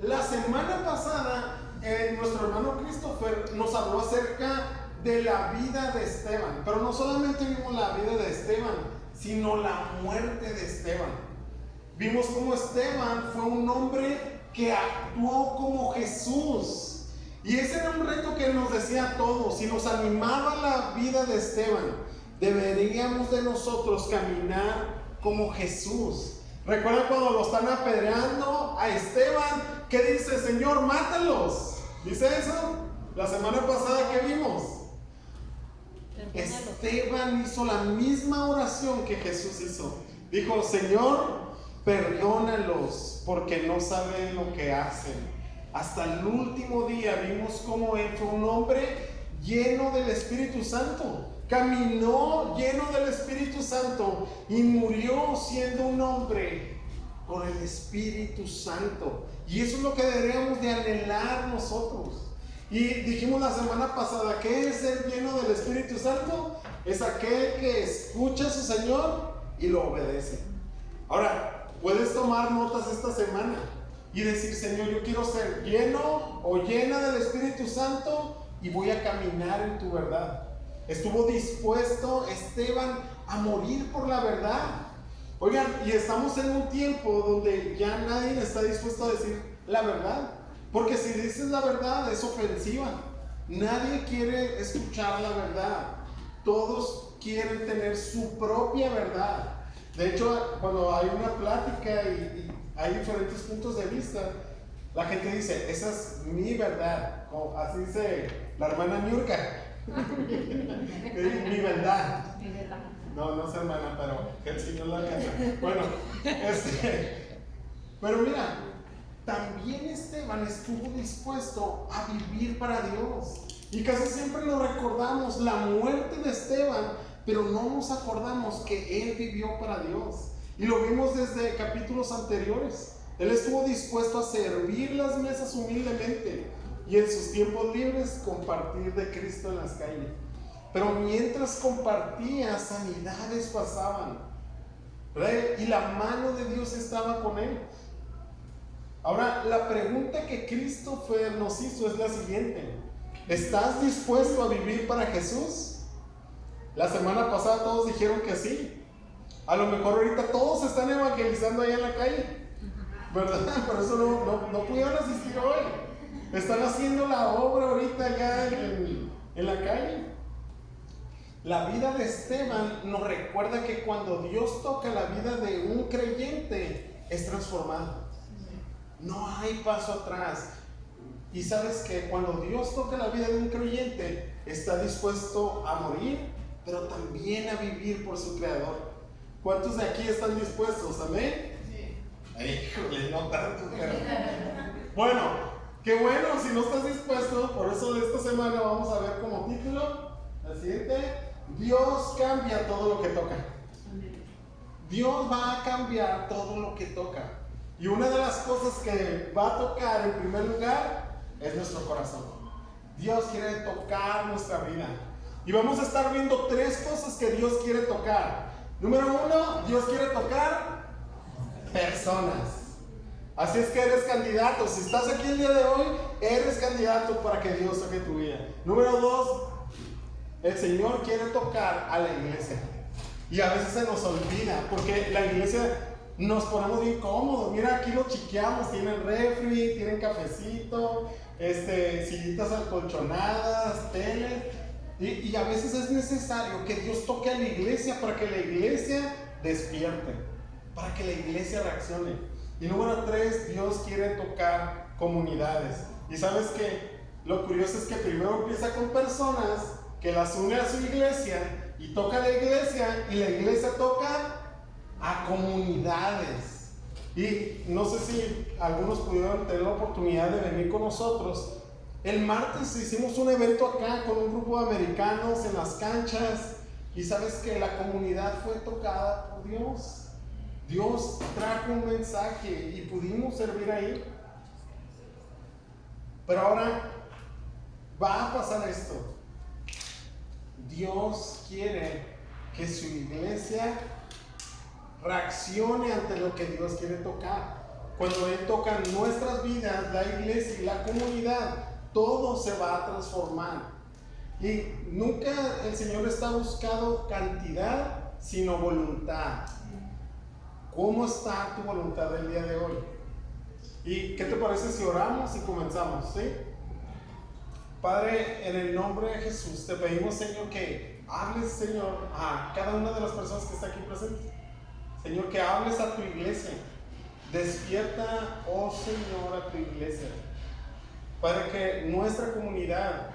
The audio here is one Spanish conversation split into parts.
La semana pasada, nuestro hermano Christopher nos habló acerca de la vida de Esteban, pero no solamente vimos la vida de Esteban, sino la muerte de Esteban. Vimos cómo Esteban fue un hombre que actuó como Jesús, y ese era un reto que nos decía a todos, y nos animaba la vida de Esteban. Deberíamos de nosotros caminar como Jesús. Recuerda cuando lo están apedreando a Esteban, ¿qué dice? Señor, mátalos. ¿Dice eso? La semana pasada que vimos. Esteban hizo la misma oración que Jesús hizo. Dijo, Señor, perdónalos porque no saben lo que hacen. Hasta el último día vimos cómo él fue un hombre lleno del Espíritu Santo. Caminó lleno del Espíritu Santo y murió siendo un hombre por el Espíritu Santo. Y eso es lo que deberíamos de anhelar nosotros. Y dijimos la semana pasada, ¿qué es ser lleno del Espíritu Santo? Es aquel que escucha a su Señor y lo obedece. Ahora, puedes tomar notas esta semana y decir, Señor, yo quiero ser lleno o llena del Espíritu Santo y voy a caminar en tu verdad. Estuvo dispuesto Esteban a morir por la verdad. Oigan, y estamos en un tiempo donde ya nadie está dispuesto a decir la verdad, porque si dices la verdad es ofensiva. Nadie quiere escuchar la verdad. Todos quieren tener su propia verdad. De hecho, cuando hay una plática y hay diferentes puntos de vista, la gente dice, esa es mi verdad. Así dice la hermana Niurka. Mi verdad. No es hermana, pero el Señor la alcanza. Bueno, pero mira, también Esteban estuvo dispuesto a vivir para Dios. Y casi siempre lo recordamos, la muerte de Esteban, pero no nos acordamos que él vivió para Dios. Y lo vimos desde capítulos anteriores. Él estuvo dispuesto a servir las mesas humildemente y en sus tiempos libres compartir de Cristo en las calles. Pero mientras compartía, sanidades pasaban, ¿verdad? Y la mano de Dios estaba con él. Ahora, la pregunta que Christopher nos hizo es la siguiente: ¿estás dispuesto a vivir para Jesús? La semana pasada todos dijeron que sí. A lo mejor ahorita todos están evangelizando allá en la calle, ¿verdad? Por eso no pudieron asistir hoy. Están haciendo la obra ahorita ya en la calle. La vida de Esteban nos recuerda que cuando Dios toca la vida de un creyente, es transformado. No hay paso atrás. Y sabes que cuando Dios toca la vida de un creyente, está dispuesto a morir, pero también a vivir por su Creador. ¿Cuántos de aquí están dispuestos? ¿Amén? Sí. Ay, híjole, no tanto, pero... Bueno, qué bueno, si no estás dispuesto, por eso de esta semana vamos a ver como título, la siguiente: Dios cambia todo lo que toca. Dios va a cambiar todo lo que toca. Y una de las cosas que va a tocar en primer lugar es nuestro corazón. Dios quiere tocar nuestra vida. Y vamos a estar viendo tres cosas que Dios quiere tocar. Número uno, Dios quiere tocar personas. Así es que eres candidato. Si estás aquí el día de hoy, eres candidato para que Dios toque tu vida. Número dos, el Señor quiere tocar a la iglesia. Y a veces se nos olvida, porque la iglesia nos ponemos bien cómodos. Mira, aquí lo chiqueamos, tienen refri, tienen cafecito, sillitas acolchonadas, tele. Y a veces es necesario que Dios toque a la iglesia para que la iglesia despierte, para que la iglesia reaccione. Y número tres, Dios quiere tocar comunidades. Y sabes que lo curioso es que primero empieza con personas que las une a su iglesia y toca a la iglesia, y la iglesia toca a comunidades. Y no sé si algunos pudieron tener la oportunidad de venir con nosotros. El martes hicimos un evento acá con un grupo de americanos en las canchas, y sabes que la comunidad fue tocada por Dios. Dios trajo un mensaje y pudimos servir ahí. Pero ahora va a pasar esto. Dios quiere que su iglesia reaccione ante lo que Dios quiere tocar. cuando Él toca nuestras vidas, la iglesia y la comunidad, todo se va a transformar. Y nunca el Señor está buscando cantidad, sino voluntad. ¿Cómo está tu voluntad el día de hoy? ¿Y qué te parece si oramos y comenzamos? ¿Sí? Padre, en el nombre de Jesús, te pedimos, Señor, que hables, Señor, a cada una de las personas que está aquí presente. Señor, que hables a tu iglesia. Despierta, oh Señor, a tu iglesia. Padre, que nuestra comunidad,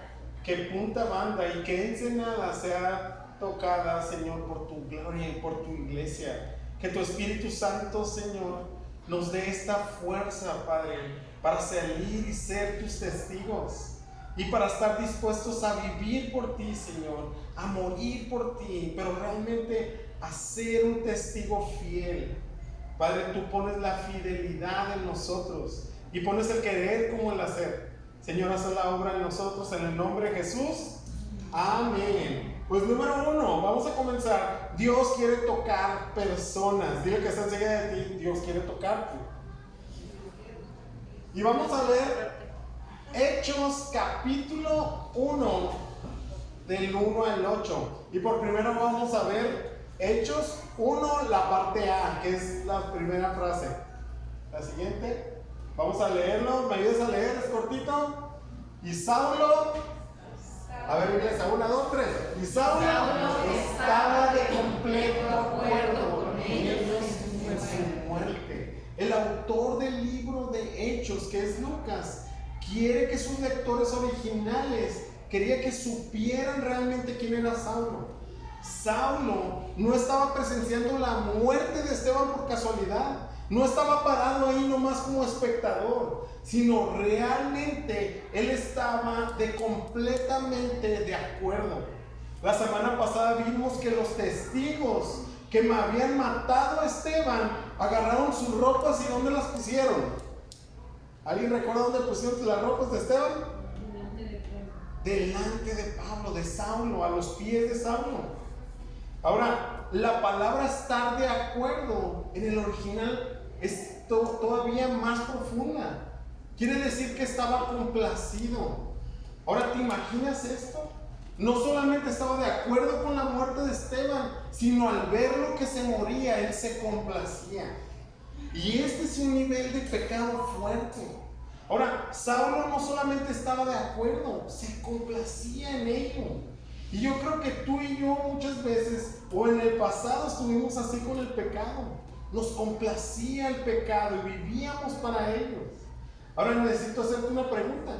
que Punta Banda y que Ensenada sea tocada, Señor, por tu gloria y por tu iglesia. Que tu Espíritu Santo, Señor, nos dé esta fuerza, Padre, para salir y ser tus testigos. Y para estar dispuestos a vivir por ti, Señor, a morir por ti, pero realmente a ser un testigo fiel. Padre, tú pones la fidelidad en nosotros y pones el querer como el hacer. Señor, haz la obra en nosotros en el nombre de Jesús. Amén. Pues número 1, vamos a comenzar. Dios quiere tocar personas. Dile que está enseguida de ti, Dios quiere tocarte. Y vamos a ver Hechos capítulo 1, del 1 al 8. Y por primero vamos a ver Hechos 1, la parte A, que es la primera frase. La siguiente, vamos a leerlo. ¿Me ayudas a leer? Es cortito. Y Saulo, a ver, iglesia, 1, 2, 3. Y Saulo estaba de completo acuerdo con ellos en su muerte. El autor del libro de Hechos, que es Lucas, quiere que sus lectores originales, quería que supieran realmente quién era Saulo. Saulo no estaba presenciando la muerte de Esteban por casualidad, no estaba parado ahí nomás como espectador, sino realmente él estaba completamente de acuerdo. La semana pasada vimos que los testigos que me habían matado a Esteban agarraron sus ropas y ¿dónde las pusieron? ¿Alguien recuerda dónde pusieron las ropas de Esteban? Delante de Pablo, de Saulo, a los pies de Saulo. Ahora, la palabra estar de acuerdo en el original es todavía más profunda. Quiere decir que estaba complacido. Ahora, ¿te imaginas esto? No solamente estaba de acuerdo con la muerte de Esteban, sino al verlo que se moría, él se complacía. Y este es un nivel de pecado fuerte. Ahora, Saulo no solamente estaba de acuerdo, se complacía en ello. Y yo creo que tú y yo muchas veces, o en el pasado, estuvimos así con el pecado. Nos complacía el pecado y vivíamos para ellos. Ahora necesito hacerte una pregunta.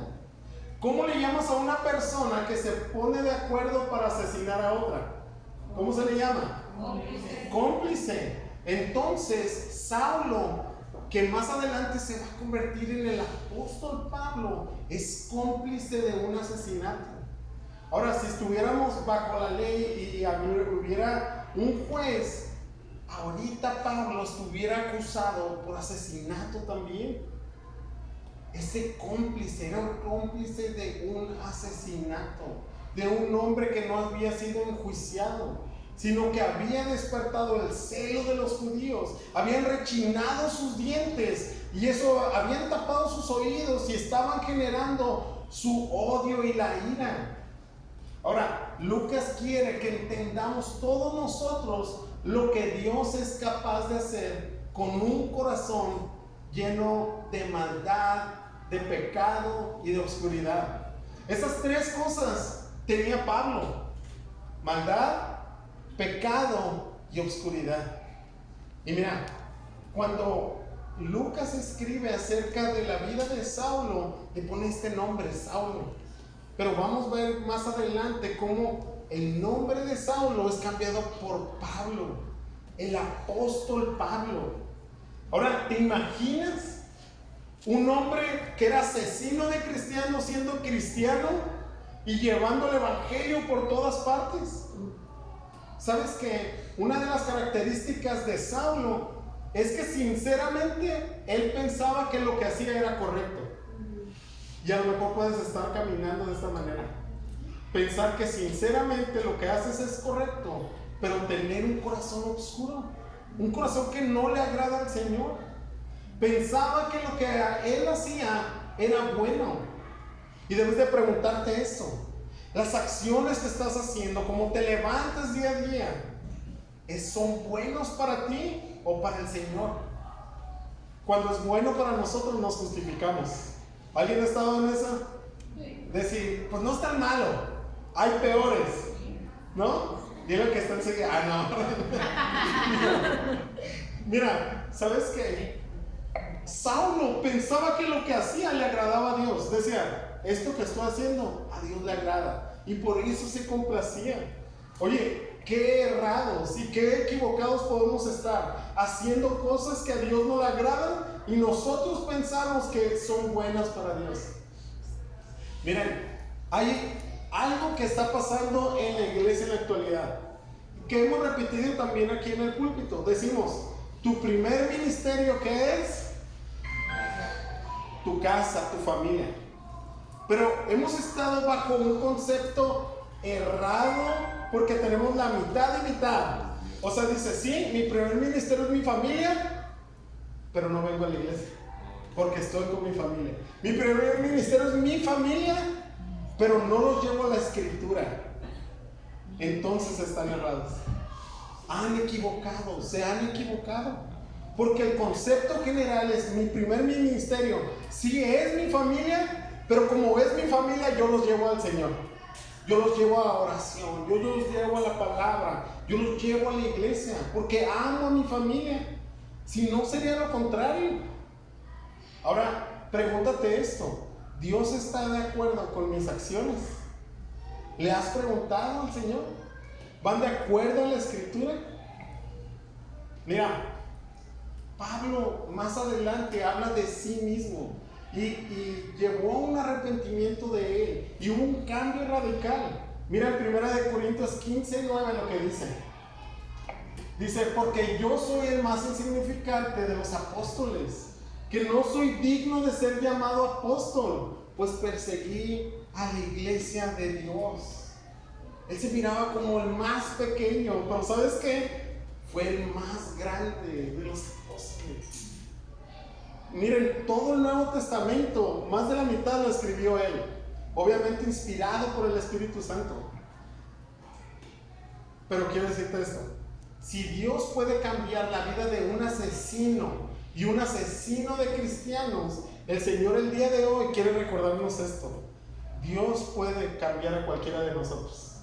¿Cómo le llamas a una persona que se pone de acuerdo para asesinar a otra? ¿Cómo se le llama? Cómplice. Cómplice. Entonces, Saulo, que más adelante se va a convertir en el apóstol Pablo, es cómplice de un asesinato. Ahora, si estuviéramos bajo la ley y hubiera un juez, ahorita Pablo estuviera acusado por asesinato también. Ese cómplice era un cómplice de un asesinato, de un hombre que no había sido enjuiciado, sino que había despertado el celo de los judíos, habían rechinado sus dientes y eso habían tapado sus oídos y estaban generando su odio y la ira. Ahora, Lucas quiere que entendamos todos nosotros lo que Dios es capaz de hacer con un corazón lleno de maldad, de pecado y de oscuridad. Esas tres cosas tenía Pablo: maldad, pecado y oscuridad. Y mira, cuando Lucas escribe acerca de la vida de Saulo, le pone este nombre, Saulo. Pero vamos a ver más adelante cómo el nombre de Saulo es cambiado por Pablo, el apóstol Pablo. Ahora, ¿te imaginas un hombre que era asesino de cristianos siendo cristiano y llevando el evangelio por todas partes? ¿Sabes que una de las características de Saulo es que sinceramente él pensaba que lo que hacía era correcto? Y a lo mejor puedes estar caminando de esta manera, pensar que sinceramente lo que haces es correcto, pero tener un corazón oscuro, un corazón que no le agrada al Señor. Pensaba que lo que él hacía era bueno. Y debes de preguntarte esto. Las acciones que estás haciendo, como te levantas día a día, ¿son buenos para ti o para el Señor? Cuando es bueno para nosotros nos justificamos. ¿Alguien ha estado en esa? Decir, pues no es tan malo, hay peores, ¿no? Dile que está enseguida. Ah, no. Mira, ¿sabes qué? Saulo pensaba que lo que hacía le agradaba a Dios. Decía, esto que estoy haciendo a Dios le agrada, y por eso se complacía. Oye, qué errados y qué equivocados podemos estar haciendo cosas que a Dios no le agradan y nosotros pensamos que son buenas para Dios. Miren, hay algo que está pasando en la iglesia en la actualidad, que hemos repetido también aquí en el púlpito. Decimos, tu primer ministerio, ¿qué es? Tu casa, tu familia. Pero hemos estado bajo un concepto errado porque tenemos la mitad y mitad. O sea, dice, sí, mi primer ministerio es mi familia, pero no vengo a la iglesia porque estoy con mi familia. Mi primer ministerio es mi familia, pero no los llevo a la escritura. Entonces están errados. Se han equivocado. Porque el concepto general es mi primer ministerio. Sí es mi familia, pero como es mi familia, yo los llevo al Señor. Yo los llevo a oración, yo los llevo a la palabra, yo los llevo a la iglesia, porque amo a mi familia. Si no, sería lo contrario. Ahora, pregúntate esto. ¿Dios está de acuerdo con mis acciones? ¿Le has preguntado al Señor? ¿Van de acuerdo a la escritura? Mira, Pablo más adelante habla de sí mismo y llevó un arrepentimiento de él y hubo un cambio radical. Mira en 1 Corintios 15:9 lo que dice. Dice, porque yo soy el más insignificante de los apóstoles, que no soy digno de ser llamado apóstol, pues perseguí a la iglesia de Dios. Él se miraba como el más pequeño, pero ¿sabes qué? Fue el más grande de los apóstoles. Miren, todo el Nuevo Testamento, más de la mitad lo escribió él, obviamente inspirado por el Espíritu Santo. Pero quiero decirte esto: si Dios puede cambiar la vida de un asesino y un asesino de cristianos, el Señor el día de hoy quiere recordarnos esto: Dios puede cambiar a cualquiera de nosotros.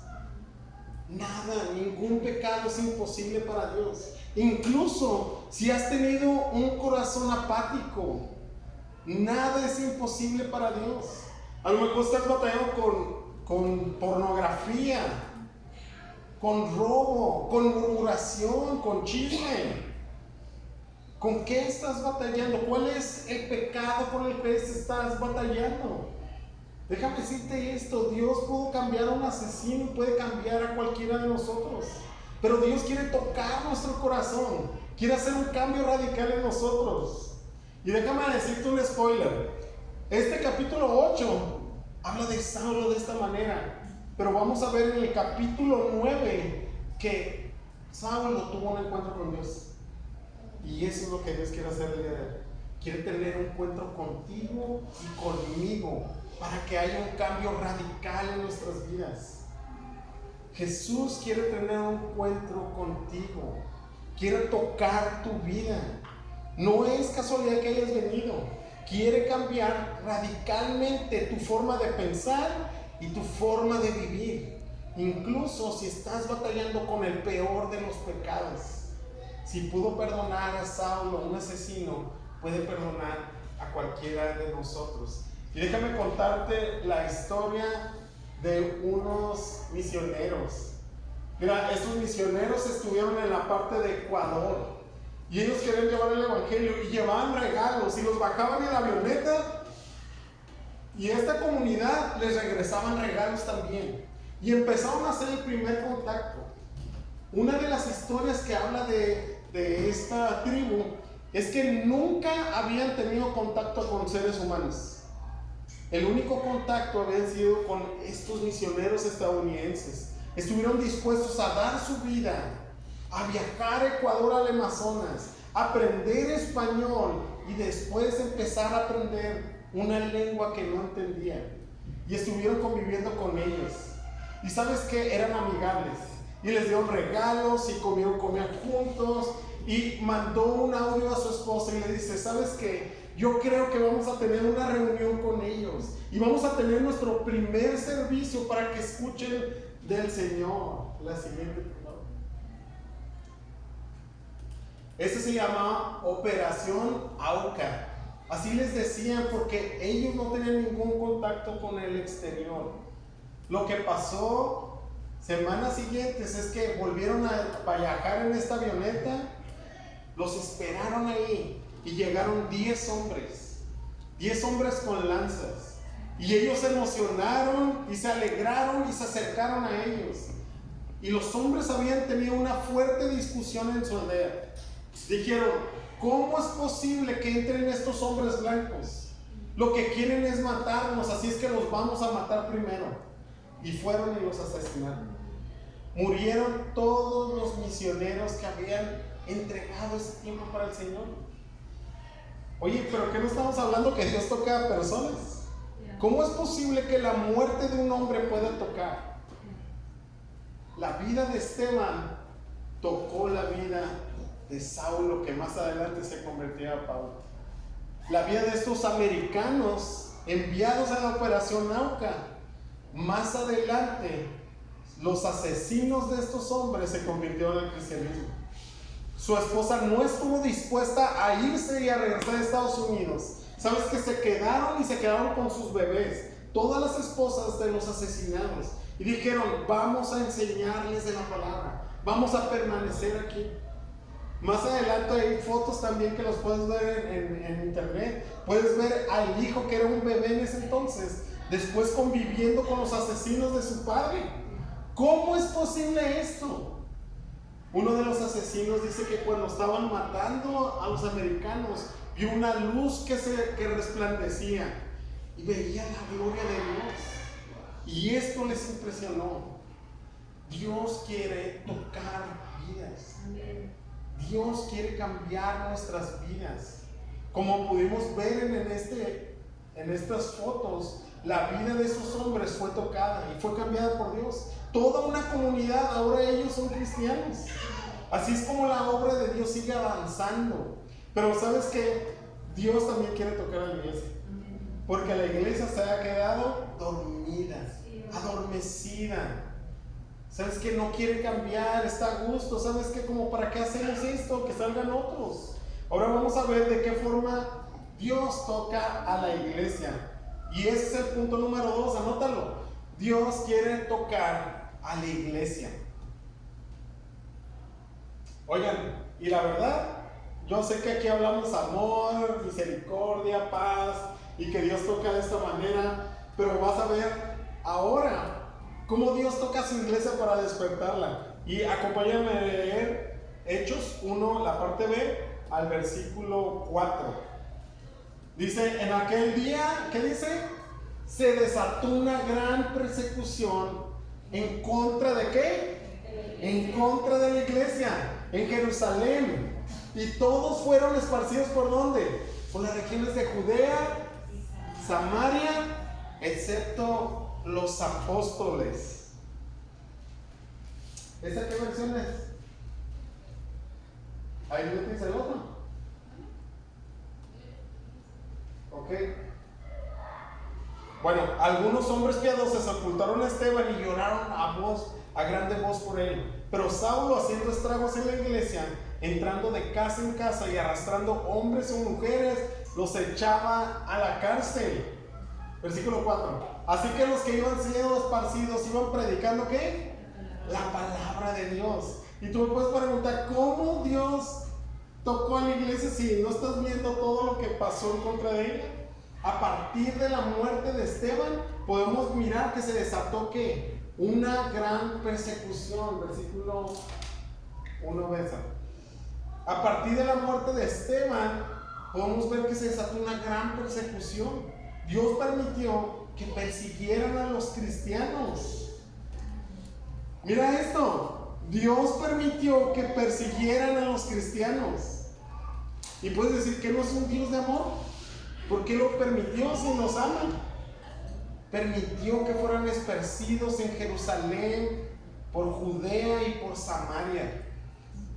Nada, ningún pecado es imposible para Dios. Incluso si has tenido un corazón apático, nada es imposible para Dios. A lo mejor estás batallando con pornografía, con robo, con murmuración, con chisme. ¿Con qué estás batallando? ¿Cuál es el pecado por el que estás batallando? Déjame decirte esto: Dios pudo cambiar a un asesino y puede cambiar a cualquiera de nosotros. Pero Dios quiere tocar nuestro corazón, quiere hacer un cambio radical en nosotros. Y déjame decirte un spoiler: este capítulo 8 habla de Saulo de esta manera, pero vamos a ver en el capítulo 9 que Saulo tuvo un encuentro con Dios. Y eso es lo que Dios quiere hacer el día de hoy. Quiere tener un encuentro contigo y conmigo, para que haya un cambio radical en nuestras vidas. Jesús quiere tener un encuentro contigo, quiere tocar tu vida. No es casualidad que hayas venido. Quiere cambiar radicalmente tu forma de pensar y tu forma de vivir. Incluso si estás batallando con el peor de los pecados. Si pudo perdonar a Saulo, un asesino, puede perdonar a cualquiera de nosotros. Y déjame contarte la historia de unos misioneros. Mira, estos misioneros estuvieron en la parte de Ecuador y ellos querían llevar el evangelio y llevaban regalos y los bajaban en la avioneta, y esta comunidad les regresaban regalos también, y empezaron a hacer el primer contacto. Una de las historias que habla de esta tribu es que nunca habían tenido contacto con seres humanos. El único contacto había sido con estos misioneros estadounidenses. Estuvieron dispuestos a dar su vida, a viajar a Ecuador, al Amazonas, a aprender español y después empezar a aprender una lengua que no entendían. Y estuvieron conviviendo con ellos. Y sabes que eran amigables. Y les dieron regalos y comían juntos. Y mandó un audio a su esposa y le dice, ¿sabes qué? Yo creo que vamos a tener una reunión con ellos. Y vamos a tener nuestro primer servicio para que escuchen del Señor. La siguiente, por favor. Este se llama Operación Auca. Así les decían porque ellos no tenían ningún contacto con el exterior. Lo que pasó semanas siguientes es que volvieron a viajar en esta avioneta, los esperaron ahí y llegaron 10 hombres con lanzas. Y ellos se emocionaron y se alegraron y se acercaron a ellos. Y los hombres habían tenido una fuerte discusión en su aldea. Dijeron, ¿cómo es posible que entren estos hombres blancos? Lo que quieren es matarnos, así es que los vamos a matar primero. Y fueron y los asesinaron. Murieron todos los misioneros que habían entregado ese tiempo para el Señor. Oye, ¿pero qué no estamos hablando que Dios toca a personas? ¿Cómo es posible que la muerte de un hombre pueda tocar? La vida de Esteban tocó la vida de Saulo, que más adelante se convertía a Pablo. La vida de estos americanos enviados a la Operación Auca. Más adelante, los asesinos de estos hombres se convirtieron al cristianismo. Su esposa no estuvo dispuesta a irse y a regresar a Estados Unidos. ¿Sabes que se quedaron con sus bebés? Todas las esposas de los asesinados. Y dijeron, vamos a enseñarles de la palabra. Vamos a permanecer aquí. Más adelante hay fotos también que los puedes ver en internet. Puedes ver al hijo que era un bebé en ese entonces, después conviviendo con los asesinos de su padre. ¿Cómo es posible esto? Uno de los asesinos dice que cuando estaban matando a los americanos, vio una luz que resplandecía y veía la gloria de Dios. Y esto les impresionó. Dios quiere tocar vidas. Dios quiere cambiar nuestras vidas. Como pudimos ver en estas fotos, la vida de esos hombres fue tocada y fue cambiada por Dios. Toda una comunidad, ahora ellos son cristianos. Así es como la obra de Dios sigue avanzando. Pero ¿sabes qué? Dios también quiere tocar a la iglesia. Porque la iglesia se ha quedado dormida, adormecida. ¿Sabes qué? No quiere cambiar, está a gusto. ¿Sabes qué? Como para qué hacemos esto, que salgan otros. Ahora vamos a ver de qué forma Dios toca a la iglesia. Y ese es el punto número 2, anótalo. Dios quiere tocar a la iglesia. Oigan, y la verdad, yo sé que aquí hablamos amor, misericordia, paz, y que Dios toca de esta manera, pero vas a ver ahora cómo Dios toca a su iglesia para despertarla. Y acompáñame a leer Hechos 1, la parte B, al versículo 4. Dice, en aquel día, ¿qué dice? Se desató una gran persecución en contra de ¿qué? En contra de la iglesia en Jerusalén. Y todos fueron esparcidos ¿por dónde? Por las regiones de Judea, Samaria, excepto los apóstoles. ¿Esta qué versión es? Ahí no dice el otro. Ok. Bueno, algunos hombres piadosos ocultaron a Esteban y lloraron a grande voz por él. Pero Saulo, haciendo estragos en la iglesia, entrando de casa en casa y arrastrando hombres y mujeres, los echaba a la cárcel. Versículo 4. Así que los que iban siendo esparcidos iban predicando ¿qué? La palabra de Dios. Y tú me puedes preguntar, ¿cómo Dios tocó a la iglesia si no estás viendo todo lo que pasó en contra de ella? A partir de la muerte de Esteban, podemos mirar que se desató ¿qué? Una gran persecución. Versículo 1 besa. A partir de la muerte de Esteban, podemos ver que se desató una gran persecución. Dios permitió que persiguieran a los cristianos. Mira esto. Dios permitió que persiguieran a los cristianos. Y puedes decir que no es un Dios de amor. ¿Por qué lo permitió si nos ama? Permitió que fueran esparcidos en Jerusalén, por Judea y por Samaria.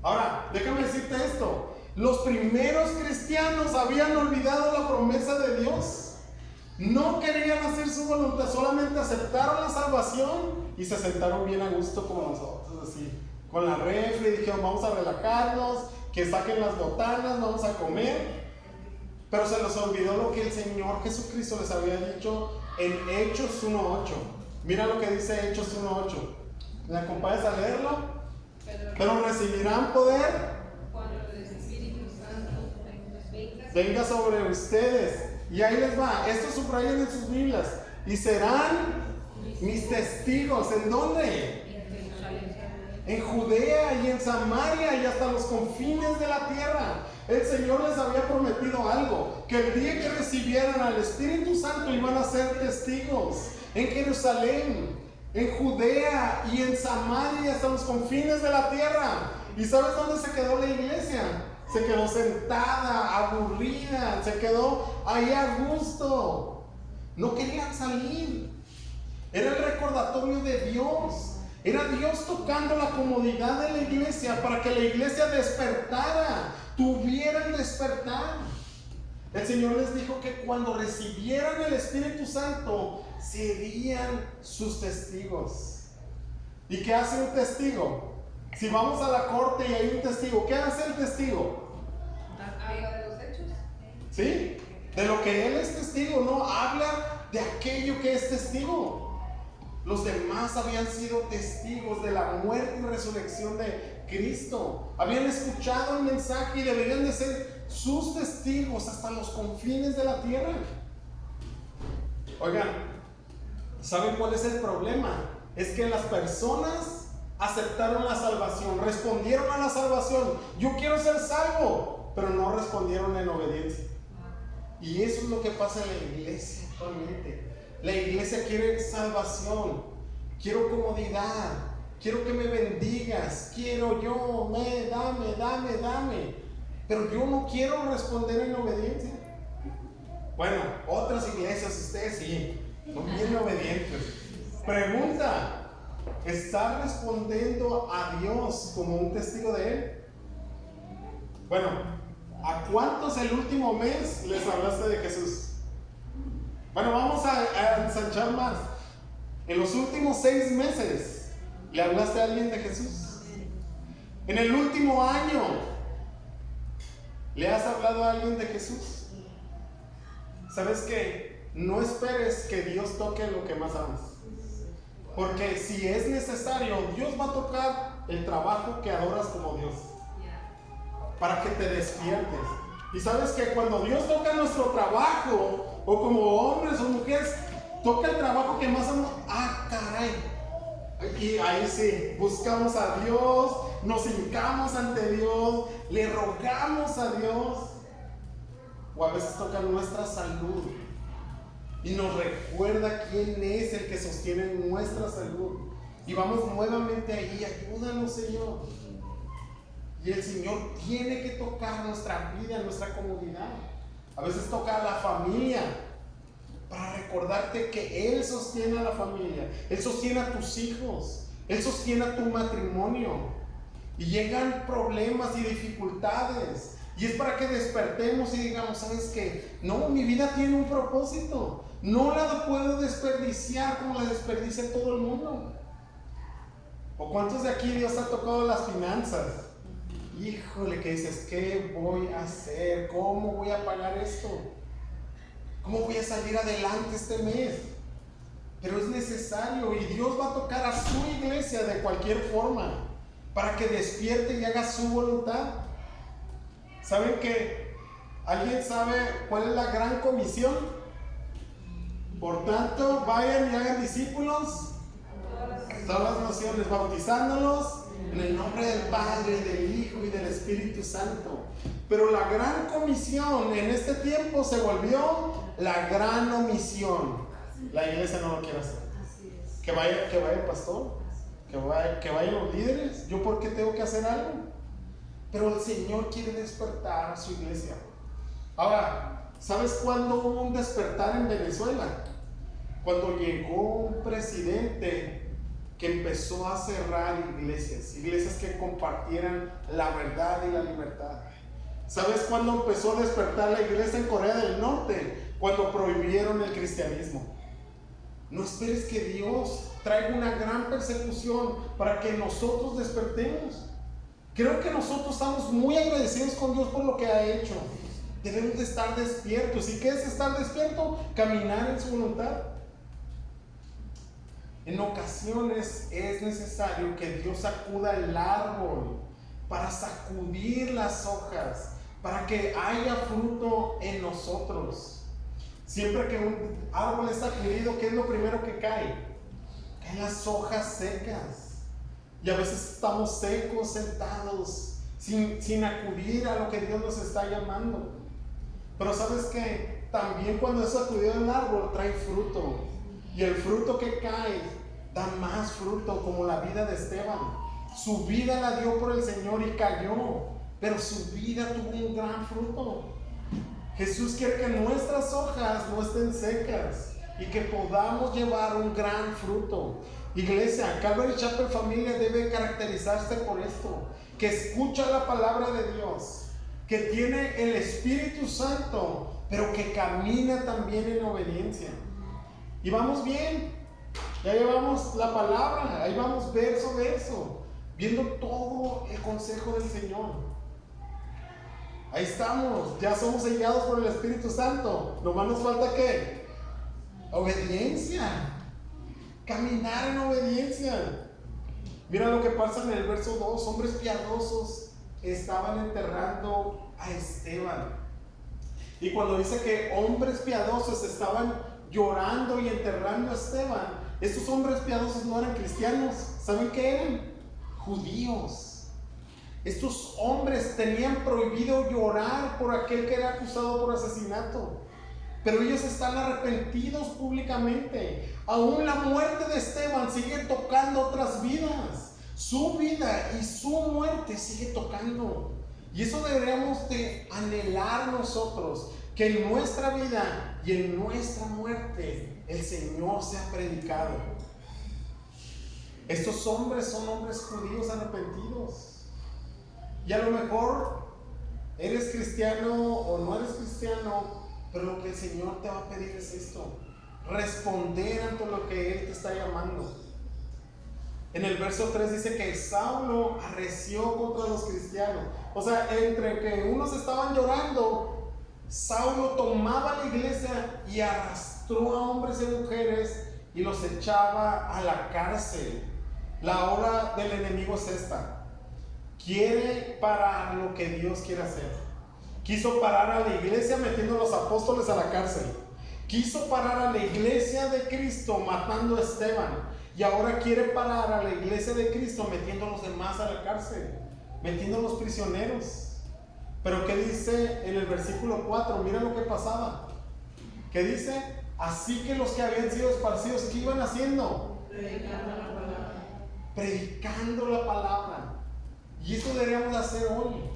Ahora, déjame decirte esto. Los primeros cristianos habían olvidado la promesa de Dios. No querían hacer su voluntad, solamente aceptaron la salvación y se sentaron bien a gusto como nosotros, así, con la refri, y dijeron, vamos a relajarnos, que saquen las botanas, vamos a comer. Pero se les olvidó lo que el Señor Jesucristo les había dicho en Hechos 1:8. Mira lo que dice Hechos 1:8. ¿Me acompañas a leerlo? Pero recibirán poder cuando el Espíritu Santo venga sobre ustedes. Y ahí les va, esto subrayan en sus Biblias. Y serán mis testigos. ¿En dónde? En Judea y en Samaria y hasta los confines de la tierra. El Señor les había prometido algo, que el día que recibieran al Espíritu Santo iban a ser testigos en Jerusalén, en Judea y en Samaria hasta los confines de la tierra. ¿Y sabes dónde se quedó la iglesia? Se quedó sentada, aburrida, se quedó ahí a gusto. No querían salir. Era el recordatorio de Dios. Era Dios tocando la comodidad de la iglesia para que la iglesia despertara, tuviera el despertar. El Señor les dijo que cuando recibieran el Espíritu Santo serían sus testigos. ¿Y qué hace un testigo? Si vamos a la corte y hay un testigo, ¿qué hace el testigo? habla de los hechos. ¿Sí? De lo que él es testigo, no habla de aquello que es testigo. Los demás habían sido testigos de la muerte y resurrección de Cristo. Habían escuchado el mensaje y deberían de ser sus testigos hasta los confines de la tierra. Oigan, ¿saben cuál es el problema? Es que las personas aceptaron la salvación, respondieron a la salvación. Yo quiero ser salvo, pero no respondieron en obediencia. Y eso es lo que pasa en la iglesia actualmente. La iglesia quiere salvación, quiero comodidad, quiero que me bendigas, quiero yo, dame. Pero yo no quiero responder en obediencia. Bueno, otras iglesias, ustedes sí, son bien obedientes. Pregunta, ¿estás respondiendo a Dios como un testigo de Él? Bueno, ¿a cuántos el último mes les hablaste de Jesús? Bueno, vamos a ensanchar más. En los últimos 6 meses, ¿le hablaste a alguien de Jesús? En el último año, ¿le has hablado a alguien de Jesús? ¿Sabes qué? No esperes que Dios toque lo que más amas. Porque si es necesario, Dios va a tocar el trabajo que adoras como Dios, para que te despiertes. Y sabes que cuando Dios toca nuestro trabajo, o como hombres o mujeres, toca el trabajo que más amamos, caray. Y ahí sí, buscamos a Dios, nos hincamos ante Dios, le rogamos a Dios. O a veces toca nuestra salud y nos recuerda quién es el que sostiene nuestra salud. Y vamos nuevamente ahí, ayúdanos, Señor. Y el Señor tiene que tocar nuestra vida, nuestra comodidad. A veces toca a la familia para recordarte que Él sostiene a la familia, Él sostiene a tus hijos, Él sostiene a tu matrimonio. Y llegan problemas y dificultades. Y es para que despertemos y digamos, ¿sabes qué? No, mi vida tiene un propósito. No la puedo desperdiciar como la desperdicia todo el mundo. ¿O cuántos de aquí Dios ha tocado las finanzas? Híjole, que dices, ¿qué voy a hacer? ¿Cómo voy a pagar esto? ¿Cómo voy a salir adelante este mes? Pero es necesario y Dios va a tocar a su iglesia de cualquier forma para que despierte y haga su voluntad. ¿Saben qué? ¿Alguien sabe cuál es la gran comisión? Por tanto, vayan y hagan discípulos a todas las naciones, bautizándolos en el nombre del Padre, del Hijo y del Espíritu Santo. Pero la gran comisión en este tiempo se volvió la gran omisión. La iglesia no lo quiere hacer. Que vaya el pastor, que vayan los líderes. ¿Yo por qué tengo que hacer algo? pero el Señor quiere despertar a su iglesia. Ahora, ¿sabes cuándo hubo un despertar en Venezuela? Cuando llegó un presidente que empezó a cerrar iglesias que compartieran la verdad y la libertad. ¿Sabes cuándo empezó a despertar la iglesia en Corea del Norte? Cuando prohibieron el cristianismo. No esperes que Dios traiga una gran persecución para que nosotros despertemos. Creo que nosotros estamos muy agradecidos con Dios por lo que ha hecho. Debemos de estar despiertos. ¿Y qué es estar despierto? Caminar en su voluntad. En ocasiones es necesario que Dios sacuda el árbol para sacudir las hojas, para que haya fruto en nosotros. Siempre que un árbol es sacudido, ¿qué es lo primero que cae? Caen las hojas secas. Y a veces estamos secos, sentados, sin acudir a lo que Dios nos está llamando. Pero sabes que también cuando es sacudido el árbol trae fruto. Y el fruto que cae da más fruto, como la vida de Esteban. Su vida la dio por el Señor y cayó, pero su vida tuvo un gran fruto. Jesús quiere que nuestras hojas no estén secas y que podamos llevar un gran fruto. Iglesia, Calvary Chapel Familia debe caracterizarse por esto: que escucha la palabra de Dios, que tiene el Espíritu Santo, pero que camina también en obediencia. Y vamos bien, ya llevamos la palabra, ahí vamos verso a verso, viendo todo el consejo del Señor. Ahí estamos, ya somos sellados por el Espíritu Santo. Nomás nos falta ¿qué? Obediencia. Caminar en obediencia. Mira lo que pasa en el verso 2. Hombres piadosos estaban enterrando a Esteban. Y cuando dice que hombres piadosos estaban llorando y enterrando a Esteban, estos hombres piadosos no eran cristianos. ¿Saben qué eran? Judíos. Estos hombres tenían prohibido llorar por aquel que era acusado por asesinato, pero ellos están arrepentidos públicamente. Aún la muerte de Esteban sigue tocando otras vidas. Su vida y su muerte sigue tocando. Y eso deberíamos de anhelar nosotros, que en nuestra vida y en nuestra muerte el Señor sea predicado. Estos hombres son hombres judíos arrepentidos. Y a lo mejor eres cristiano o no eres cristiano, pero lo que el Señor te va a pedir es esto: responder ante lo que Él te está llamando. En el verso 3 dice que Saulo arreció contra los cristianos. O sea, entre que unos estaban llorando, Saulo tomaba la iglesia y arrastró a hombres y mujeres y los echaba a la cárcel. La obra del enemigo es esta: quiere parar lo que Dios quiere hacer. Quiso parar a la iglesia metiendo a los apóstoles a la cárcel. Quiso parar a la iglesia de Cristo matando a Esteban. Y ahora quiere parar a la iglesia de Cristo metiendo a los demás a la cárcel, metiendo a los prisioneros. Pero ¿qué dice en el versículo 4? Mira lo que pasaba. ¿Qué dice? Así que los que habían sido esparcidos, ¿qué iban haciendo? Predicando la palabra. Predicando la palabra. Y eso deberíamos hacer hoy.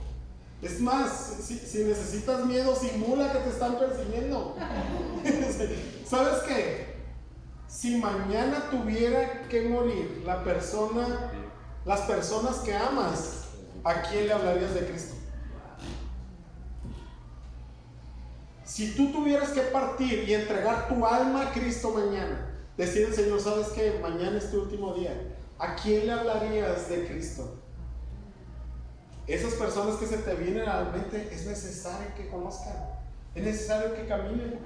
Es más, si necesitas miedo, simula que te están persiguiendo. ¿Sabes qué? Si mañana tuviera que morir las personas que amas, ¿a quién le hablarías de Cristo? Si tú tuvieras que partir y entregar tu alma a Cristo mañana, decir al Señor: ¿sabes qué? Mañana es tu último día. ¿A quién le hablarías de Cristo? Esas personas que se te vienen a la mente es necesario que conozcan, es necesario que caminen.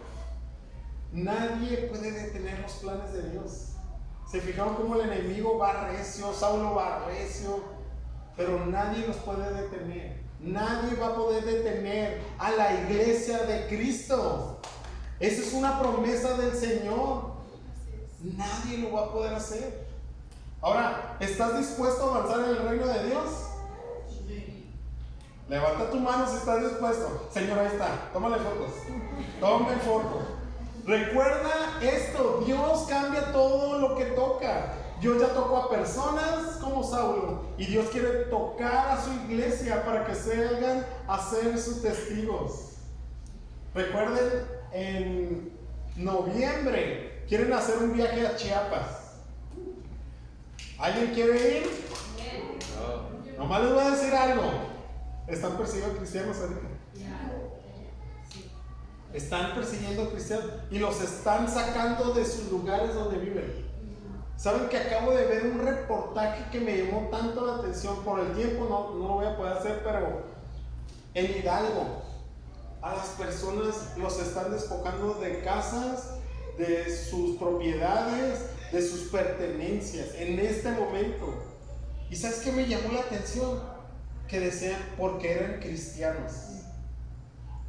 Nadie puede detener los planes de Dios. Se fijaron cómo el enemigo va recio, Saulo va recio, pero nadie los puede detener. Nadie va a poder detener a la iglesia de Cristo. Esa es una promesa del Señor. Nadie lo va a poder hacer. Ahora, ¿estás dispuesto a avanzar en el reino de Dios? Levanta tu mano si estás dispuesto. Señor, ahí está. Tómale fotos. Tome fotos. Recuerda esto: Dios cambia todo lo que toca. Dios ya tocó a personas como Saulo y Dios quiere tocar a su iglesia para que salgan a ser sus testigos. Recuerden, en noviembre quieren hacer un viaje a Chiapas. ¿Alguien quiere ir? No. Nomás les voy a decir algo. Están persiguiendo cristianos ahorita. Están persiguiendo cristianos y los están sacando de sus lugares donde viven. Saben que acabo de ver un reportaje que me llamó tanto la atención. Por el tiempo no lo voy a poder hacer, pero en Hidalgo a las personas los están despojando de casas, de sus propiedades, de sus pertenencias en este momento. ¿Y sabes qué me llamó la atención? Que decían porque eran cristianos.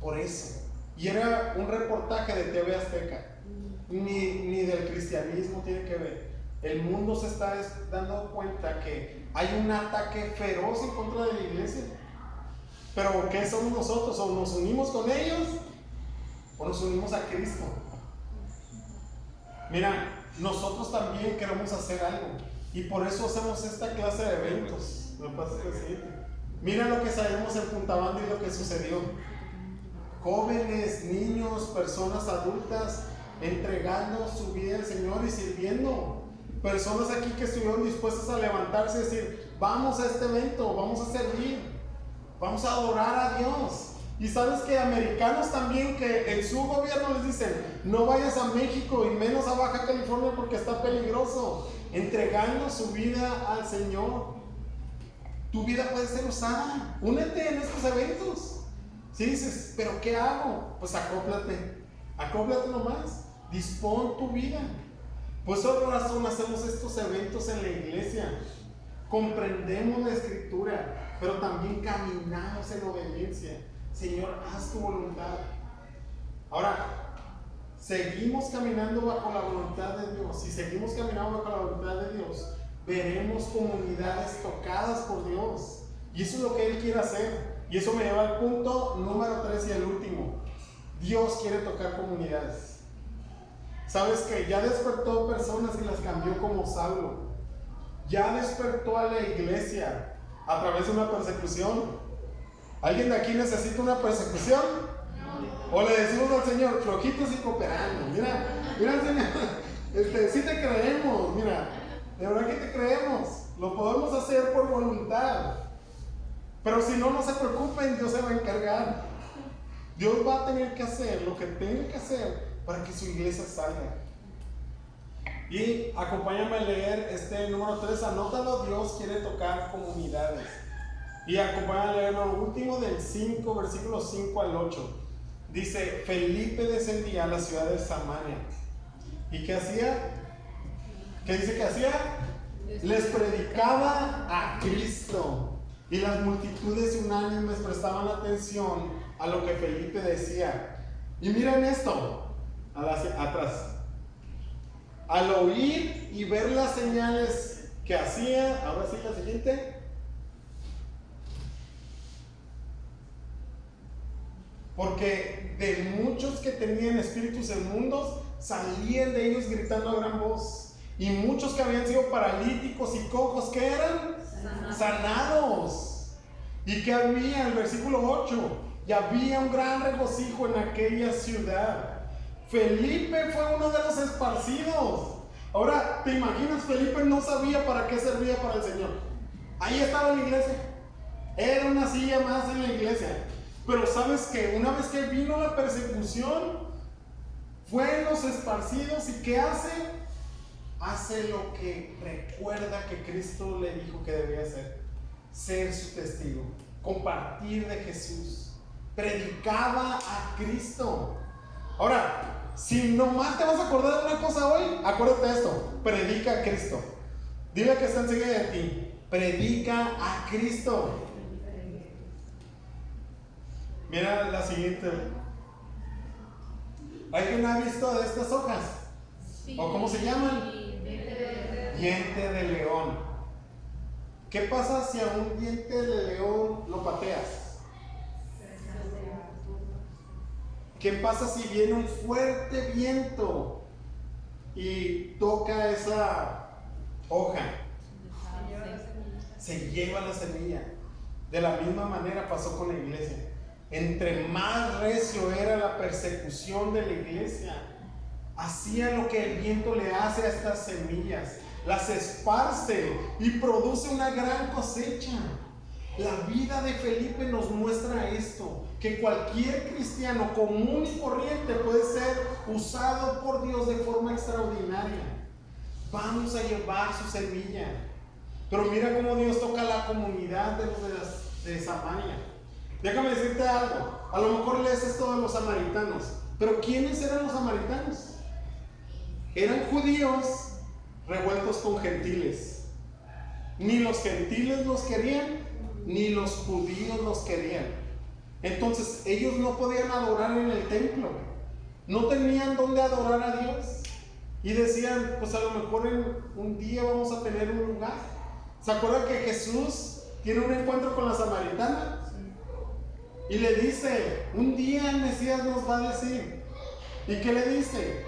Por eso. Y era un reportaje de TV Azteca. Ni del cristianismo tiene que ver. El mundo se está dando cuenta que hay un ataque feroz en contra de la iglesia. Pero ¿qué somos nosotros? ¿O nos unimos con ellos o nos unimos a Cristo? Mira, nosotros también queremos hacer algo y por eso hacemos esta clase de eventos. Me pasa el siguiente. Mira lo que sabemos en Punta Banda y lo que sucedió. Jóvenes, niños, personas adultas entregando su vida al Señor y sirviendo. Personas aquí que estuvieron dispuestas a levantarse y decir, vamos a este evento, vamos a servir, vamos a adorar a Dios. Y sabes que americanos también que en su gobierno les dicen, no vayas a México y menos a Baja California porque está peligroso, entregando su vida al Señor. Tu vida puede ser usada, únete en estos eventos. Si dices, pero ¿qué hago? Pues acóplate nomás, dispón tu vida. Pues por otra razón hacemos estos eventos en la iglesia. Comprendemos la escritura, pero también caminamos en obediencia. Señor, haz tu voluntad. Ahora, seguimos caminando bajo la voluntad de Dios. Si seguimos caminando bajo la voluntad de Dios, veremos comunidades tocadas por Dios. Y eso es lo que Él quiere hacer. Y eso me lleva al punto número 3 y el último. Dios quiere tocar comunidades. Sabes que ya despertó personas y las cambió como Saulo. Ya despertó a la iglesia a través de una persecución. ¿Alguien de aquí necesita una persecución? No. O le decimos al Señor, flojitos y cooperando. Mira Señor, sí te creemos, mira, de verdad que te creemos. Lo podemos hacer por voluntad. Pero si no, no se preocupen, Dios se va a encargar. Dios va a tener que hacer lo que tenga que hacer para que su iglesia salga. Y acompáñame a leer este número 3, anótalo, Dios quiere tocar comunidades. Y acompáñame a leer lo último del 5, versículos 5 al 8. Dice, Felipe descendía a la ciudad de Samaria. ¿Y qué hacía? ¿Qué dice que hacía? Les predicaba a Cristo. Y las multitudes unánimes prestaban atención a lo que Felipe decía. Y miren esto, atrás. Al oír y ver las señales que hacía, ahora sí la siguiente. Porque de muchos que tenían espíritus inmundos, salían de ellos gritando a gran voz. Y muchos que habían sido paralíticos y cojos, ¿qué eran? Sanados. ¿Y qué había? El versículo 8. Y había un gran regocijo en aquella ciudad. Felipe fue uno de los esparcidos. Ahora, ¿te imaginas? Felipe no sabía para qué servía para el Señor. Ahí estaba en la iglesia. Era una silla más en la iglesia. Pero sabes que una vez que vino la persecución, fue en los esparcidos. ¿Y qué hace? Hace lo que recuerda que Cristo le dijo que debía hacer: ser su testigo, compartir de Jesús. Predicaba a Cristo. Ahora, si nomás te vas a acordar de una cosa hoy, acuérdate de esto: predica a Cristo. Dile que está enseguida de ti: predica a Cristo. Mira la siguiente. ¿Alguien ha visto de estas hojas? Sí. ¿O cómo se llaman? Diente de león. ¿Qué pasa si a un diente de león lo pateas? ¿Qué pasa si viene un fuerte viento y toca hoja, Se lleva la semilla. se lleva la semilla. De la misma manera pasó con la iglesia. Entre más recio era la persecución de la iglesia, hacía lo que el viento le hace a estas semillas, las esparce y produce una gran cosecha. La vida de Felipe nos muestra esto, que cualquier cristiano común y corriente puede ser usado por Dios de forma extraordinaria. Vamos a llevar su semilla. Pero mira cómo Dios toca a la comunidad de los de Samaria. Déjame decirte algo. A lo mejor lees esto de los samaritanos, pero ¿quiénes eran los samaritanos? Eran judíos revueltos con gentiles. Ni los gentiles los querían, ni los judíos los querían. Entonces ellos no podían adorar en el templo. No tenían dónde adorar a Dios. Y decían, pues a lo mejor en un día vamos a tener un lugar. ¿Se acuerdan que Jesús tiene un encuentro con la samaritana? Y le dice, un día el Mesías nos va a decir. ¿Y qué le dice?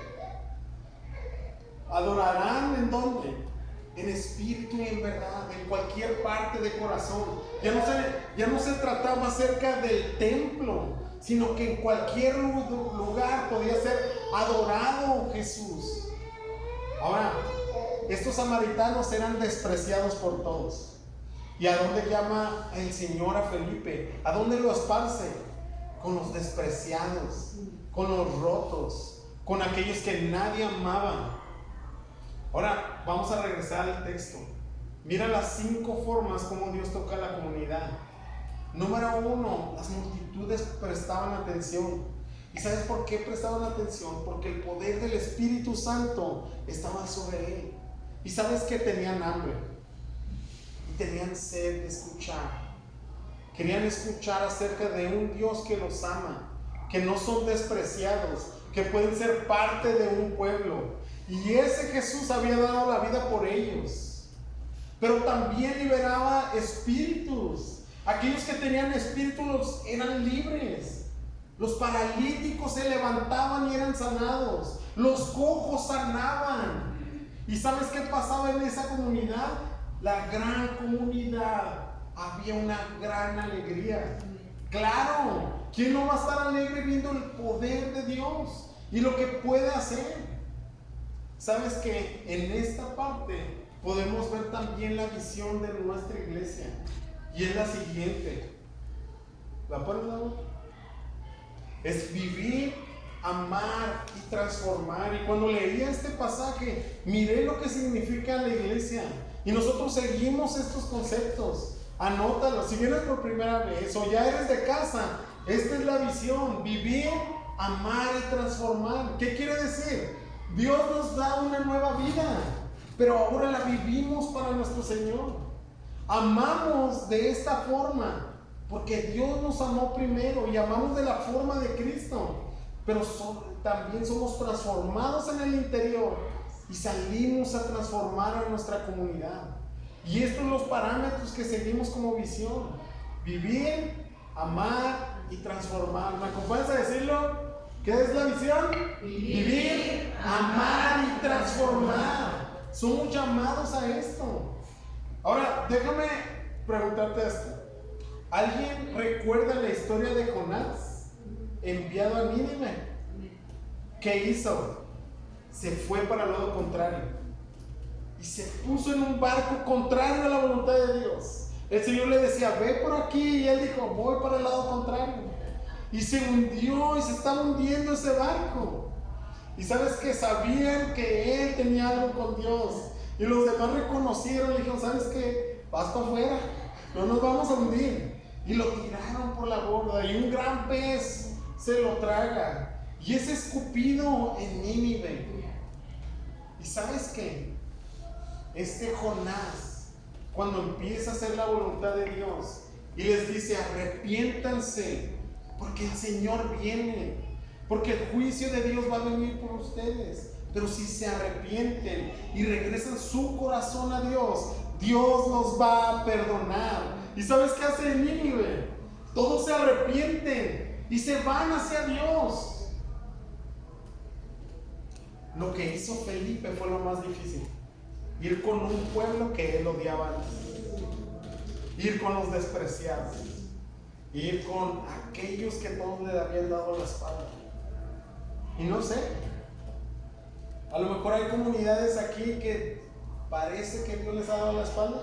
Adorarán ¿en dónde? En espíritu y en verdad, en cualquier parte de corazón. Ya no se trataba acerca del templo, sino que en cualquier lugar podía ser adorado Jesús. Ahora, estos samaritanos eran despreciados por todos. ¿Y a dónde llama el Señor a Felipe? ¿A dónde lo esparce? Con los despreciados, con los rotos, con aquellos que nadie amaba. Ahora vamos a regresar al texto. Mira las 5 formas como Dios toca a la comunidad. Número 1, las multitudes prestaban atención. ¿Y sabes por qué prestaban atención? Porque el poder del Espíritu Santo estaba sobre él. ¿Y sabes que tenían hambre? Y tenían sed de escuchar. Querían escuchar acerca de un Dios que los ama, que no son despreciados, que pueden ser parte de un pueblo. Y ese Jesús había dado la vida por ellos. Pero también liberaba espíritus. Aquellos que tenían espíritus eran libres. Los paralíticos se levantaban y eran sanados. Los cojos sanaban. ¿Y sabes qué pasaba en esa comunidad? La gran comunidad. Había una gran alegría. Claro, ¿quién no va a estar alegre viendo el poder de Dios y lo que puede hacer? ¿Sabes que en esta parte podemos ver también la visión de nuestra iglesia? Y es la siguiente. ¿La pones, Laura? Es vivir, amar y transformar. Y cuando leía este pasaje, miré lo que significa la iglesia. Y nosotros seguimos estos conceptos. Anótalo. Si vienes por primera vez o ya eres de casa, esta es la visión. Vivir, amar y transformar. ¿Qué quiere decir? Dios nos da una nueva vida, pero ahora la vivimos para nuestro Señor. Amamos de esta forma porque Dios nos amó primero y amamos de la forma de Cristo, pero también somos transformados en el interior y salimos a transformar a nuestra comunidad. Y estos son los parámetros que seguimos como visión: vivir, amar y transformar. ¿Me acompañas a decirlo? ¿Qué es la visión? Vivir, amar y transformar. Somos llamados a esto. Ahora, déjame preguntarte esto. ¿Alguien recuerda la historia de Jonás, enviado a Nínive? ¿Qué hizo? Se fue para el lado contrario y se puso en un barco contrario a la voluntad de Dios. El Señor le decía, ve por aquí, y él dijo, voy para el lado contrario. Y se hundió y se estaba hundiendo ese barco. Y sabes que sabían que él tenía algo con Dios. Y los demás reconocieron, le dijeron, ¿sabes qué? Vas para afuera, no nos vamos a hundir. Y lo tiraron por la borda y un gran pez se lo traga. Y es escupido en Nínive. ¿Y sabes qué? Este Jonás, cuando empieza a hacer la voluntad de Dios y les dice, arrepiéntanse, porque el Señor viene, porque el juicio de Dios va a venir por ustedes. Pero si se arrepienten y regresan su corazón a Dios, Dios los va a perdonar. ¿Y sabes qué hace Nínive? Todos se arrepienten y se van hacia Dios. Lo que hizo Felipe fue lo más difícil. Ir con un pueblo que él odiaba antes. Ir con los despreciados. Ir con aquellos que todos le habían dado la espalda. Y no sé, a lo mejor hay comunidades aquí que parece que Dios les ha dado la espalda,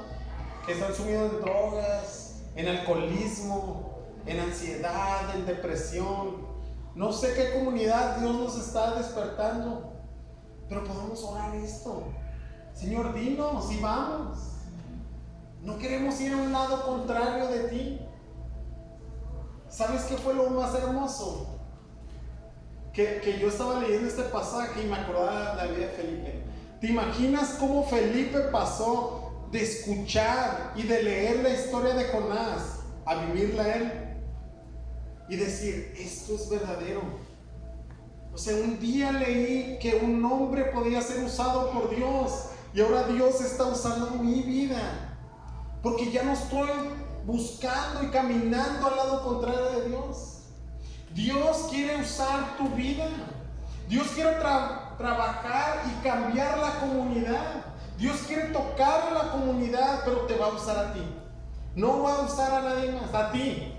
que están sumidos en drogas, en alcoholismo, en ansiedad, en depresión. No sé qué comunidad Dios nos está despertando, pero podemos orar esto. Señor, dinos y vamos. No queremos ir a un lado contrario de ti. ¿Sabes qué fue lo más hermoso? Que yo estaba leyendo este pasaje y me acordaba de la vida de Felipe. ¿Te imaginas cómo Felipe pasó de escuchar y de leer la historia de Jonás a vivirla él? Y decir, esto es verdadero. O sea, un día leí que un hombre podía ser usado por Dios y ahora Dios está usando mi vida. Porque ya no estoy buscando y caminando al lado contrario de Dios. Dios quiere usar tu vida. Dios quiere trabajar y cambiar la comunidad. Dios quiere tocar a la comunidad, pero te va a usar a ti. No va a usar a nadie más, a ti.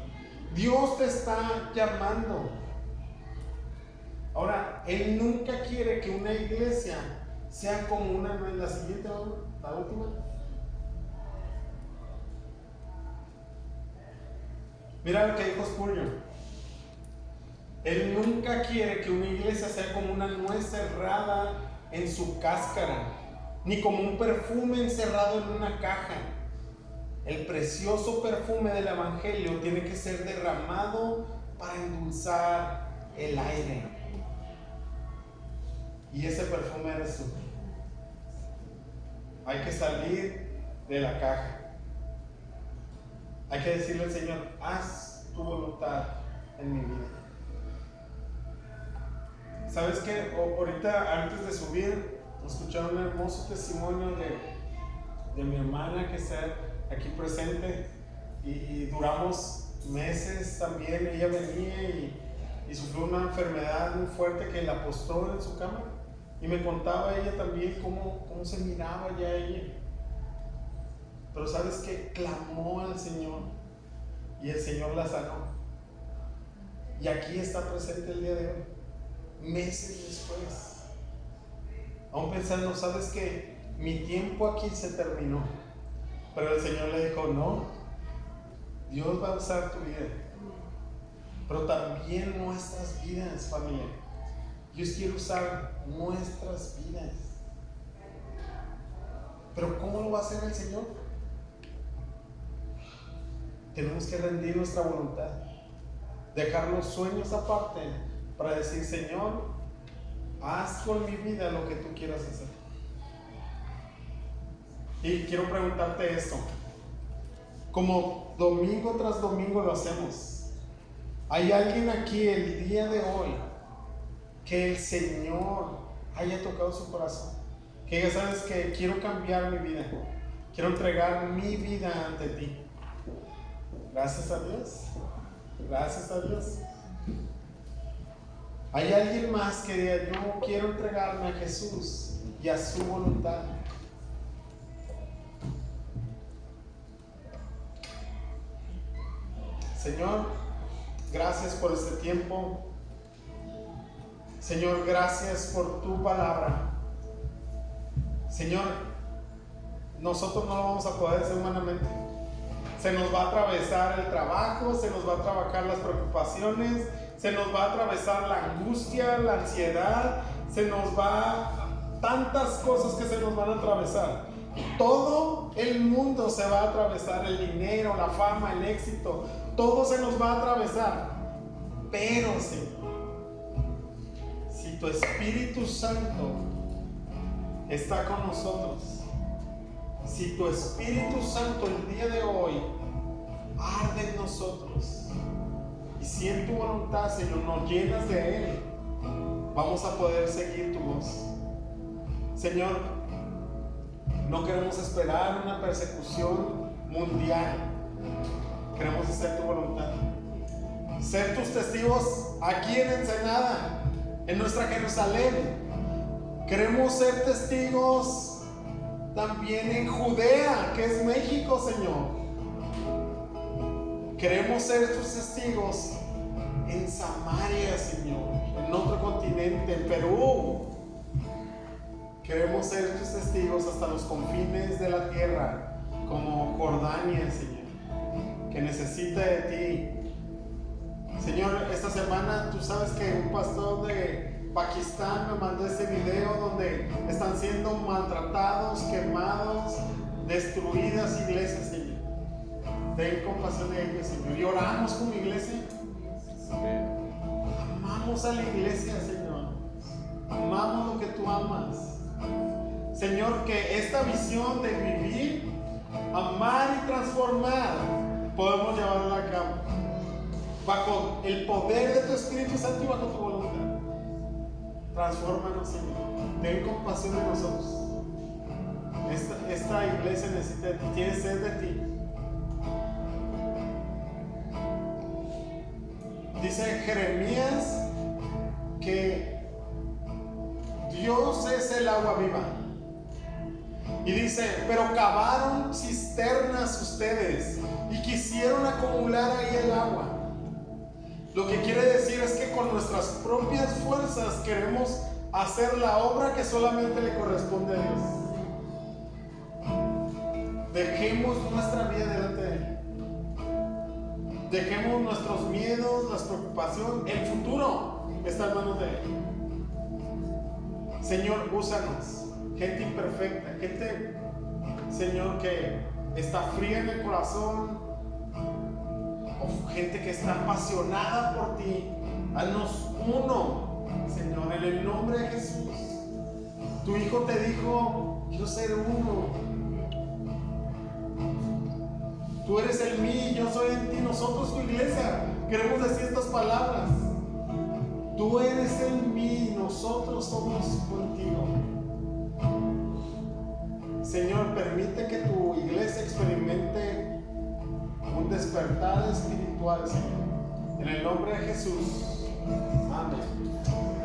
Dios te está llamando. Ahora, Él nunca quiere que una iglesia sea como una, la siguiente, la última. Mira lo que dijo Spurgeon. Él nunca quiere que una iglesia sea como una nuez cerrada en su cáscara, ni como un perfume encerrado en una caja. El precioso perfume del evangelio tiene que ser derramado para endulzar el aire. Y ese perfume eres tú. Hay que salir de la caja. Hay que decirle al Señor, haz tu voluntad en mi vida. ¿Sabes qué? Ahorita, antes de subir, escucharon un hermoso testimonio de mi hermana que está aquí presente. Y duramos meses también. Ella venía y sufrió una enfermedad muy fuerte que la postró en su cama. Y me contaba ella también cómo se miraba ya ella. Pero ¿sabes qué? Clamó al Señor y el Señor la sanó. Y aquí está presente el día de hoy. Meses después, aún pensando, sabes que mi tiempo aquí se terminó, pero el Señor le dijo, no, Dios va a usar tu vida, pero también nuestras vidas, familia. Dios quiere usar nuestras vidas, pero ¿cómo lo va a hacer el Señor? Tenemos que rendir nuestra voluntad, dejar los sueños aparte para decir, Señor, haz con mi vida lo que tú quieras hacer. Y quiero preguntarte esto, como domingo tras domingo lo hacemos, ¿hay alguien aquí el día de hoy que el Señor haya tocado su corazón? Que ya sabes que quiero cambiar mi vida, quiero entregar mi vida ante ti. Gracias a Dios, gracias a Dios. ¿Hay alguien más que diga, yo quiero entregarme a Jesús y a su voluntad? Señor, gracias por este tiempo. Señor, gracias por tu palabra. Señor, nosotros no lo vamos a poder hacer humanamente. Se nos va a atravesar el trabajo, se nos va a trabajar las preocupaciones, se nos va a atravesar la angustia, la ansiedad, se nos va tantas cosas que se nos van a atravesar. Todo el mundo se va a atravesar, el dinero, la fama, el éxito, todo se nos va a atravesar. Pero si tu Espíritu Santo está con nosotros, si tu Espíritu Santo el día de hoy arde en nosotros, y si en tu voluntad, Señor, nos llenas de Él, vamos a poder seguir tu voz. Señor, no queremos esperar una persecución mundial. Queremos hacer tu voluntad. Ser tus testigos aquí en Ensenada, en nuestra Jerusalén. Queremos ser testigos también en Judea, que es México, Señor. Queremos ser tus testigos en Samaria, Señor, en otro continente, en Perú. Queremos ser tus testigos hasta los confines de la tierra, como Jordania, Señor, que necesita de ti. Señor, esta semana tú sabes que un pastor de Pakistán me mandó este video donde están siendo maltratados, quemados, destruidas iglesias, Señor. Ten compasión de ellos, Señor. Y oramos como iglesia. Amamos a la iglesia, Señor. Amamos lo que tú amas. Señor, que esta visión de vivir, amar y transformar, podemos llevarla a cabo bajo el poder de tu Espíritu Santo y bajo tu voluntad. Transfórmanos, Señor. Ten compasión de nosotros. Esta iglesia necesita de ti, tiene sed de ti. Dice Jeremías que Dios es el agua viva. Y dice, pero cavaron cisternas ustedes y quisieron acumular ahí el agua. Lo que quiere decir es que con nuestras propias fuerzas queremos hacer la obra que solamente le corresponde a Dios. Dejemos nuestra vida delante de Él. Dejemos nuestros miedos, las preocupaciones. El futuro está en manos de Él. Señor, úsanos. Gente imperfecta, gente, Señor, que está fría en el corazón, o gente que está apasionada por ti. Haznos uno, Señor, en el nombre de Jesús. Tu Hijo te dijo, quiero ser uno. Tú eres el mí, yo soy en ti. Nosotros, tu iglesia, queremos decir estas palabras. Tú eres el mí, nosotros somos contigo. Señor, permite que tu iglesia experimente un despertar espiritual, Señor. En el nombre de Jesús. Amén.